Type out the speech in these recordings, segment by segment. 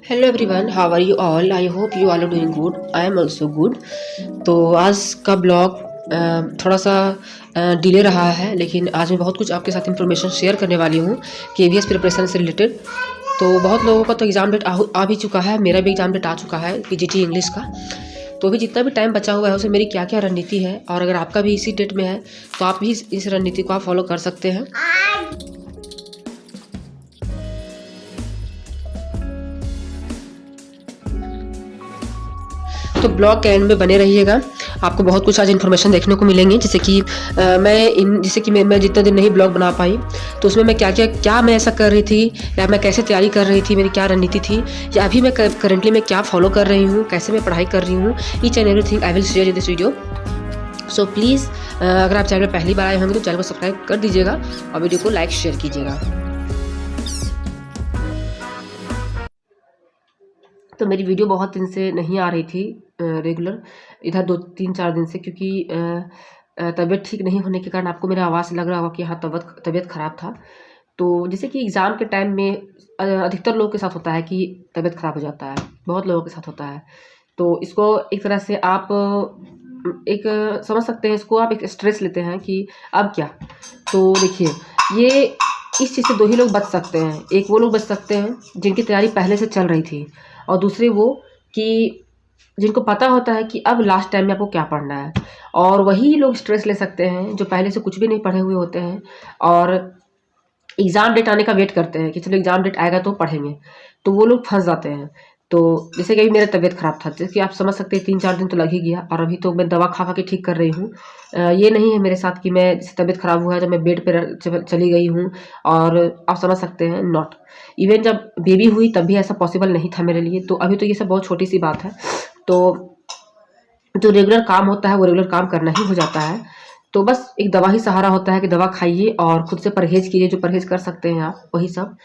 Hello everyone, how are you all? I hope you all are doing good. I am also good. तो आज का blog थोड़ा सा delay रहा है, लेकिन आज मैं बहुत कुछ आपके साथ इंफॉर्मेशन शेयर करने वाली हूँ केवीएस प्रिपरेशन से रिलेटेड। तो बहुत लोगों का तो एग्ज़ाम डेट आ भी चुका है, मेरा भी एग्ज़ाम डेट आ चुका है पीजीटी इंग्लिश का। तो अभी जितना भी टाइम बचा हुआ है उसमें मेरी क्या क्या रणनीति है, और अगर आपका भी इसी डेट में है तो आप भी इस रणनीति को आप फॉलो कर सकते हैं। तो ब्लॉग के एंड में बने रहिएगा, आपको बहुत कुछ आज इन्फॉर्मेशन देखने को मिलेंगे। जैसे कि मैं जितने दिन नहीं ब्लॉग बना पाई, तो उसमें मैं क्या मैं ऐसा कर रही थी, या मैं कैसे तैयारी कर रही थी, मेरी क्या रणनीति थी, या अभी मैं करंटली मैं क्या फॉलो कर रही हूँ, कैसे मैं पढ़ाई कर रही हूँ। Each and everything I will share in this video. So please अगर आप चैनल पर पहली बार आए होंगे तो चैनल को सब्सक्राइब कर दीजिएगा और वीडियो को लाइक शेयर कीजिएगा। तो मेरी वीडियो बहुत दिन से नहीं आ रही थी रेगुलर, इधर 2-3-4 दिन से, क्योंकि तबीयत ठीक नहीं होने के कारण आपको मेरा आवाज़ से लग रहा होगा कि हाँ तबीयत ख़राब था। तो जैसे कि एग्ज़ाम के टाइम में अधिकतर लोगों के साथ होता है कि तबीयत ख़राब हो जाता है, बहुत लोगों के साथ होता है। तो इसको एक तरह से आप समझ सकते हैं, इसको आप एक स्ट्रेस लेते हैं कि अब क्या। तो देखिए, ये इस चीज़ से दो ही लोग बच सकते हैं। एक वो लोग बच सकते हैं जिनकी तैयारी पहले से चल रही थी, और दूसरे वो कि जिनको पता होता है कि अब लास्ट टाइम में आपको क्या पढ़ना है। और वही लोग स्ट्रेस ले सकते हैं जो पहले से कुछ भी नहीं पढ़े हुए होते हैं और एग्ज़ाम डेट आने का वेट करते हैं कि चलो एग्ज़ाम डेट आएगा तो पढ़ेंगे। तो वो लोग फंस जाते हैं। तो जैसे कि अभी मेरा तबीयत ख़राब था, जैसे कि आप समझ सकते हैं 3-4 दिन तो लग ही गया, और अभी तो मैं दवा खा के ठीक कर रही हूँ। ये नहीं है मेरे साथ कि मैं जैसे तबीयत ख़राब हुआ है तो मैं बेड पर चली गई हूँ, और आप समझ सकते हैं नॉट। इवन जब बेबी हुई तब भी ऐसा पॉसिबल नहीं था मेरे लिए। तो अभी तो ये सब बहुत छोटी सी बात है। तो जो रेगुलर काम होता है वो रेगुलर काम करना ही हो जाता है। तो बस एक दवा ही सहारा होता है कि दवा खाइए और खुद से परहेज़ कीजिए, जो परहेज़ कर सकते हैं आप वही सब।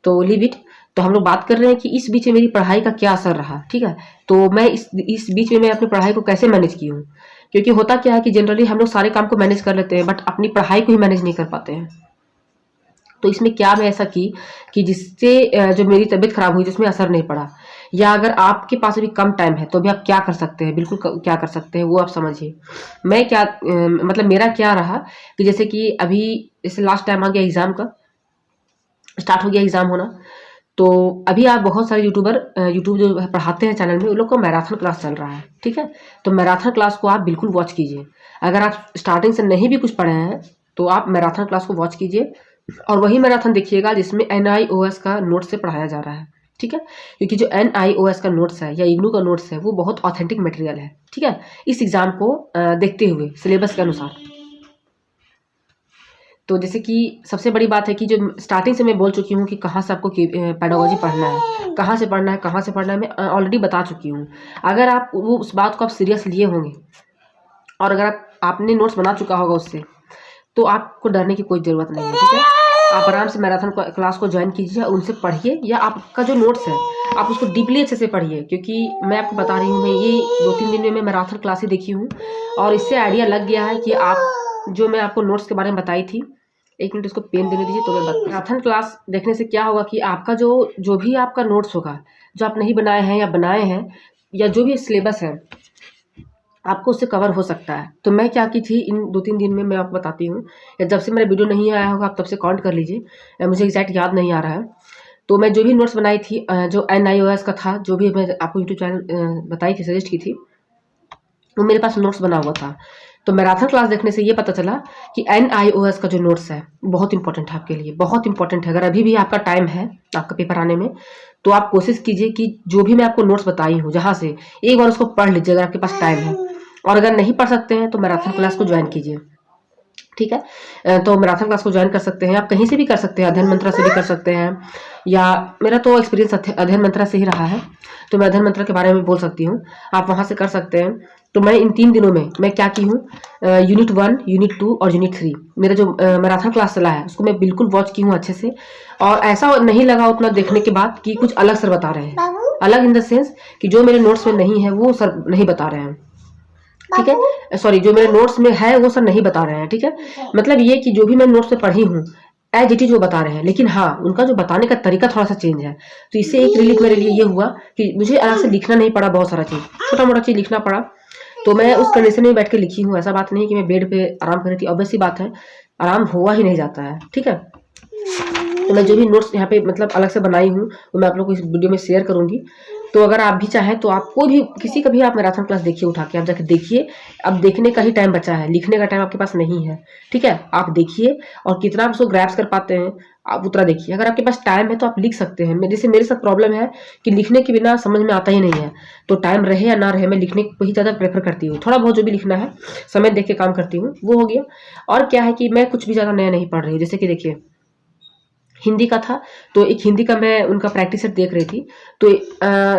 तो लीव इट। तो हम लोग बात कर रहे हैं कि इस बीच में मेरी पढ़ाई का क्या असर रहा, ठीक है। तो मैं इस बीच में मैं अपनी पढ़ाई को कैसे मैनेज की हूँ, क्योंकि होता क्या है कि जनरली हम लोग सारे काम को मैनेज कर लेते हैं बट अपनी पढ़ाई को ही मैनेज नहीं कर पाते हैं। तो इसमें क्या मैं ऐसा की कि जिससे जो मेरी तबीयत ख़राब हुई जिसमें असर नहीं पड़ा, या अगर आपके पास अभी कम टाइम है तो भी आप क्या कर सकते हैं, बिल्कुल क्या कर सकते हैं वो आप समझिए। मैं क्या मतलब मेरा क्या रहा कि जैसे कि अभी जैसे लास्ट टाइम आ गया एग्ज़ाम का, स्टार्ट हो गया एग्ज़ाम होना। तो अभी आप बहुत सारे यूट्यूब जो पढ़ाते हैं चैनल में, उन लोग का मैराथन क्लास चल रहा है, ठीक है। तो मैराथन क्लास को आप बिल्कुल वॉच कीजिए। अगर आप स्टार्टिंग से नहीं भी कुछ पढ़े हैं तो आप मैराथन क्लास को वॉच कीजिए, और वही मैराथन देखिएगा जिसमें NIOS का नोट से पढ़ाया जा रहा है, ठीक है। क्योंकि जो NIOS का नोट्स है या इग्नू का नोट्स है वो बहुत ऑथेंटिक मटेरियल है, ठीक है, इस एग्ज़ाम को देखते हुए सिलेबस के अनुसार। तो जैसे कि सबसे बड़ी बात है कि जो स्टार्टिंग से मैं बोल चुकी हूँ कि कहाँ से आपको पेडागोजी पढ़ना है, कहाँ से पढ़ना है, कहाँ से पढ़ना है, मैं ऑलरेडी बता चुकी हूँ। अगर आप वो उस बात को आप सीरियस लिए होंगे, और अगर आपने नोट्स बना चुका होगा उससे, तो आपको डरने की कोई ज़रूरत नहीं है, ठीक है। आप आराम से मैराथन क्लास को ज्वाइन कीजिए, उनसे पढ़िए, या आपका जो नोट्स है आप उसको डीपली अच्छे से पढ़िए। क्योंकि मैं आपको बता रही हूँ, मैं ये 2-3 दिन में मैं मैराथन क्लास ही देखी हूँ, और इससे आइडिया लग गया है कि आप जो मैं आपको नोट्स के बारे में बताई थी, 1 मिनट इसको पेन देने दीजिए। तो मैं मैराथन क्लास देखने से क्या होगा कि आपका जो भी आपका नोट्स होगा, जो आप नहीं बनाए हैं या बनाए हैं, या जो भी सिलेबस है आपको उससे कवर हो सकता है। तो मैं क्या की थी इन 2-3 दिन में, मैं आपको बताती हूँ, या जब से मेरा वीडियो नहीं आया होगा आप तब से काउंट कर लीजिए, मुझे एग्जैक्ट याद नहीं आ रहा है। तो मैं जो भी नोट्स बनाई थी, जो NIOS का था, जो भी मैं आपको यूट्यूब चैनल बताई थी, सजेस्ट की थी, वो मेरे पास नोट्स बना हुआ था। तो मैराथन क्लास देखने से ये पता चला कि NIOS का जो नोट्स है बहुत इंपॉर्टेंट है आपके लिए, बहुत इंपॉर्टेंट है। अगर अभी भी आपका टाइम है आपका पेपर आने में, तो आप कोशिश कीजिए कि जो भी मैं आपको नोट्स बताई हूँ जहाँ से, एक बार उसको पढ़ लीजिए अगर आपके पास टाइम है। और अगर नहीं पढ़ सकते हैं तो मैराथन क्लास को ज्वाइन कीजिए, ठीक है। तो मैराथन क्लास को ज्वाइन कर सकते हैं, आप कहीं से भी कर सकते हैं, अध्ययन मंत्रा से भी कर सकते हैं, या मेरा तो एक्सपीरियंस अध्ययन मंत्रा से ही रहा है, तो मैं अध्ययन मंत्रा के बारे में बोल सकती हूँ, आप वहाँ से कर सकते हैं। तो मैं इन 3 दिनों में मैं क्या की हूँ, यूनिट 1, यूनिट 2 और यूनिट 3 मेरा जो मैराथन क्लास चला है उसको मैं बिल्कुल वॉच की हूँ अच्छे से। और ऐसा नहीं लगा उतना देखने के बाद कि कुछ अलग सर बता रहे हैं, अलग इन द सेंस कि जो मेरे नोट्स में नहीं है वो सर नहीं बता रहे हैं, ठीक है। सॉरी, जो मेरे नोट्स में है वो सर नहीं बता रहे हैं, ठीक है। मतलब ये कि जो भी मैं नोट्स में पढ़ी हूँ एज इट इज वो बता रहे हैं, लेकिन हाँ उनका जो बताने का तरीका थोड़ा सा चेंज है। तो इससे एक रिलीफ मेरे लिए ये हुआ कि मुझे अलग से लिखना नहीं पड़ा, बहुत सारा चीज़ छोटा मोटा चीज़ लिखना पड़ा। तो मैं उस कंडीशन में बैठ के लिखी हूँ। ऐसा बात नहीं कि मैं बेड पे आराम कर रही थी, ऑब्वियस सी बात है आराम हुआ ही नहीं जाता है, ठीक है। तो मैं जो भी नोट्स यहाँ पे मतलब अलग से बनाई हूँ वो मैं आप लोग को इस वीडियो में शेयर करूँगी। तो अगर आप भी चाहें तो आप कोई भी किसी का भी आप मैराथन क्लास देखिए, उठा के आप जाके देखिए। अब देखने का ही टाइम बचा है, लिखने का टाइम आपके पास नहीं है, ठीक है। आप देखिए और कितना आप उसको ग्रैप्स कर पाते हैं आप उतना देखिए। अगर आपके पास टाइम है तो आप लिख सकते हैं। जैसे मेरे साथ प्रॉब्लम है कि लिखने के बिना समझ में आता ही नहीं है, तो टाइम रहे या ना रहे मैं लिखने को ही ज़्यादा प्रेफर करती हूँ। थोड़ा बहुत जो भी लिखना है समय देख के काम करती हूँ, वो हो गया। और क्या है कि मैं कुछ भी ज़्यादा नया नहीं पढ़ रही हूँ। जैसे कि देखिए हिंदी का था, तो एक हिंदी का मैं उनका प्रैक्टिस सेट देख रही थी। तो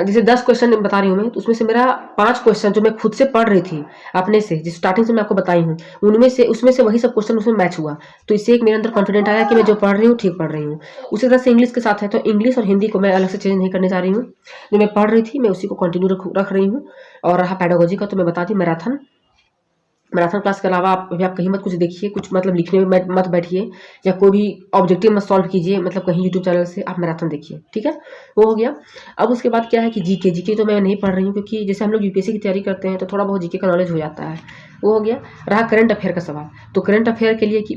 जैसे 10 क्वेश्चन बता रही हूँ मैं, तो उसमें से मेरा 5 क्वेश्चन जो मैं खुद से पढ़ रही थी अपने से, जिस स्टार्टिंग से मैं आपको बताई हूँ, उसमें से वही सब क्वेश्चन उसमें मैच हुआ। तो इससे एक मेरे अंदर कॉन्फिडेंट आया कि मैं जो पढ़ रही हूँ ठीक पढ़ रही हूँ। उसी तरह से इंग्लिश के साथ है, तो इंग्लिश और हिंदी को मैं अलग से चेंज नहीं करने जा रही हूँ। जो मैं पढ़ रही थी मैं उसी को कंटिन्यू रख रही हूँ। और रहा पैडागोजी का, तो मैं बता दी मैराथन क्लास के अलावा आप कहीं मत कुछ देखिए, कुछ मतलब लिखने में मत बैठिए, या कोई भी ऑब्जेक्टिव मत सॉल्व कीजिए, मतलब कहीं यूट्यूब चैनल से आप मैराथन देखिए, ठीक है। वो हो गया। अब उसके बाद क्या है कि जीके तो मैं नहीं पढ़ रही हूँ, क्योंकि जैसे हम लोग यूपीएससी की तैयारी करते हैं तो थोड़ा बहुत जीके का नॉलेज हो जाता है। वो हो गया। रहा करंट अफेयर का सवाल, तो करंट अफेयर के लिए कि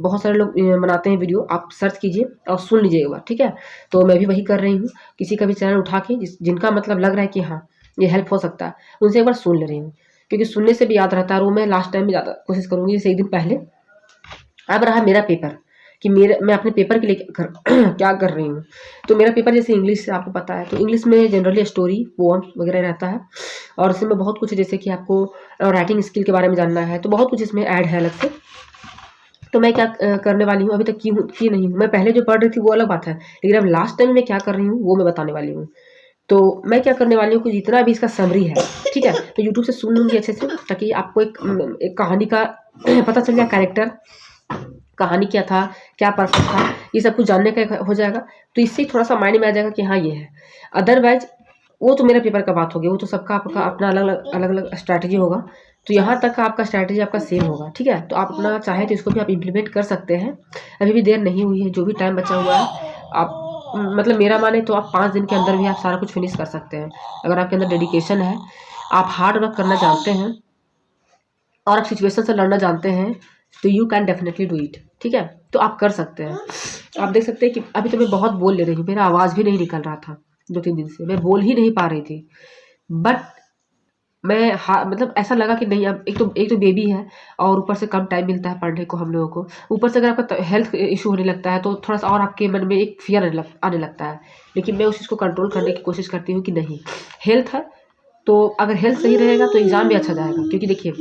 बहुत सारे लोग बनाते हैं वीडियो, आप सर्च कीजिए और सुन लीजिए एक बार, ठीक है। तो मैं भी वही कर रही हूँ, किसी का भी चैनल उठा के जिनका मतलब लग रहा है कि हाँ ये हेल्प हो सकता है, उनसे एक बार सुन ले रही हूँ, क्योंकि सुनने से भी याद रहता है। और वो मैं लास्ट टाइम में ज़्यादा कोशिश करूँगी, जैसे एक दिन पहले। अब रहा मेरा पेपर कि मैं अपने पेपर के लिए क्या कर रही हूँ। तो मेरा पेपर जैसे इंग्लिश से आपको पता है, तो इंग्लिश में जनरली स्टोरी पोअम वगैरह रहता है, और इसमें बहुत कुछ जैसे कि आपको राइटिंग स्किल के बारे में जानना है, तो बहुत कुछ इसमें ऐड है अलग से। तो मैं क्या करने वाली हूँ, अभी तक की नहीं हूँ। मैं पहले जो पढ़ रही थी वो अलग बात है, लेकिन अब लास्ट टाइम में क्या कर रही हूँ वो मैं बताने वाली हूँ। तो मैं क्या करने वाली हूँ कि जितना भी इसका समरी है, ठीक है, तो यूट्यूब से सुन लूँगी अच्छे से, ताकि आपको एक कहानी का पता चल जाए, कैरेक्टर कहानी क्या था, क्या पर्पस था, ये सब कुछ जानने का हो जाएगा। तो इससे थोड़ा सा माइंड में आ जाएगा कि हाँ ये है। अदरवाइज वो तो मेरा पेपर का बात हो गया, वो तो सबका आपका अपना अलग अलग स्ट्रैटेजी होगा। तो यहाँ तक का आपका स्ट्रैटेजी आपका सेम होगा, ठीक है। तो आप अपना चाहे तो इसको भी आप इम्प्लीमेंट कर सकते हैं। अभी भी देर नहीं हुई है, जो भी टाइम बचा हुआ है आप मतलब मेरा माने तो आप 5 दिन के अंदर भी आप सारा कुछ फिनिश कर सकते हैं। अगर आपके अंदर डेडिकेशन है, आप हार्ड वर्क करना जानते हैं और आप सिचुएशन से लड़ना जानते हैं, तो you can definitely do it, ठीक है। तो आप कर सकते हैं। आप देख सकते हैं कि अभी तो मैं बहुत बोल ले रही हूँ, मेरा आवाज़ भी नहीं निकल रहा था 2-3 दिन से, मैं बोल ही नहीं पा रही थी। बट मैं मतलब ऐसा लगा कि नहीं, अब एक तो बेबी है और ऊपर से कम टाइम मिलता है पढ़ने को हम लोगों को। ऊपर से अगर आपका हेल्थ इशू होने लगता है तो थोड़ा सा और आपके मन में एक फियर आने लगता है। लेकिन मैं उस चीज़ को कंट्रोल करने की कोशिश करती हूँ कि नहीं, हेल्थ है तो अगर हेल्थ सही रहेगा तो एग्ज़ाम भी अच्छा जाएगा। क्योंकि देखिए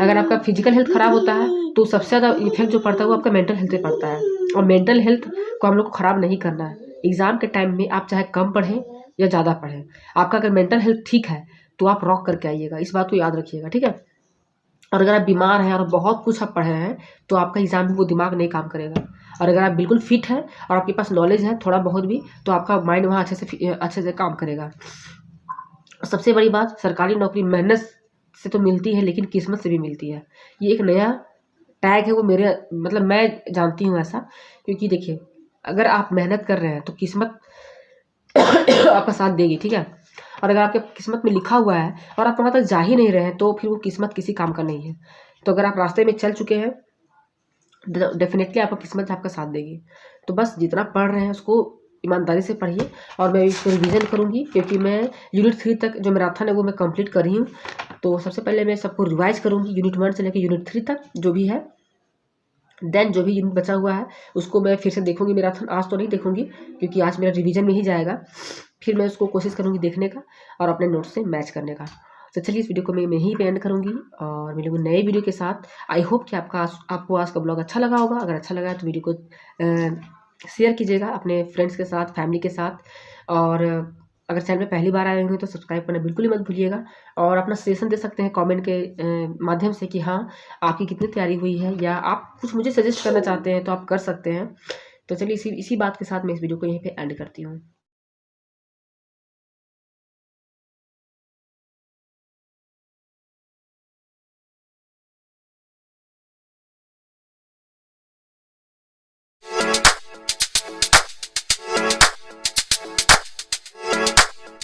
अगर आपका फिजिकल हेल्थ ख़राब होता है तो सबसे ज़्यादा इफेक्ट जो पड़ता है वो आपका मेंटल हेल्थ पे पड़ता है, और मेंटल हेल्थ को हम लोग को ख़राब नहीं करना है। एग्ज़ाम के टाइम में आप चाहे कम पढ़ें या ज़्यादा पढ़ें, आपका अगर मेंटल हेल्थ ठीक है तो आप रॉक करके आइएगा, इस बात को याद रखिएगा, ठीक है। और अगर आप बीमार हैं और बहुत कुछ आप पढ़े हैं तो आपका एग्ज़ाम में वो दिमाग नहीं काम करेगा। और अगर आप बिल्कुल फिट हैं और आपके पास नॉलेज है थोड़ा बहुत भी, तो आपका माइंड वहाँ अच्छे से काम करेगा। सबसे बड़ी बात, सरकारी नौकरी मेहनत से तो मिलती है लेकिन किस्मत से भी मिलती है। ये एक नया टैग है, वो मेरे मतलब मैं जानती हूँ ऐसा। क्योंकि देखिए अगर आप मेहनत कर रहे हैं तो किस्मत आपका साथ देगी, ठीक है। और अगर आपके किस्मत में लिखा हुआ है और आप वहाँ तक जा ही नहीं रहे हैं तो फिर वो किस्मत किसी काम का नहीं है। तो अगर आप रास्ते में चल चुके हैं डेफिनेटली आपका किस्मत आपका साथ देगी। तो बस जितना पढ़ रहे हैं उसको ईमानदारी से पढ़िए, और मैं इसको रिवीजन करूँगी, क्योंकि मैं यूनिट 3 तक जो मैराथन है वो मैं कंप्लीट कर रही हूँ। तो सबसे पहले मैं सबको रिवाइज करूँगी यूनिट 1 से लेकर यूनिट 3 तक जो भी है। देन जो भी यूनिट बचा हुआ है उसको मैं फिर से देखूँगी मैराथन। आज तो नहीं देखूँगी क्योंकि आज मेरा रिवीजन में ही जाएगा। फिर मैं उसको कोशिश करूँगी देखने का और अपने नोट से मैच करने का। तो चलिए इस वीडियो को मैं यहीं पे एंड करूँगी और मिलूँगी नए वीडियो के साथ। आई होप कि आपको आज का ब्लॉग अच्छा लगा होगा। अगर अच्छा लगा तो वीडियो को शेयर कीजिएगा अपने फ्रेंड्स के साथ, फैमिली के साथ। और अगर चैनल में पहली बार आए होंगे तो सब्सक्राइब करना बिल्कुल ही मत भूलिएगा। और अपना सजेशन दे सकते हैं कमेंट के माध्यम से कि हाँ आपकी कितनी तैयारी हुई है, या आप कुछ मुझे सजेस्ट करना चाहते हैं तो आप कर सकते हैं। तो चलिए इसी बात के साथ मैं इस वीडियो को यहीं पे एंड करती हूँ।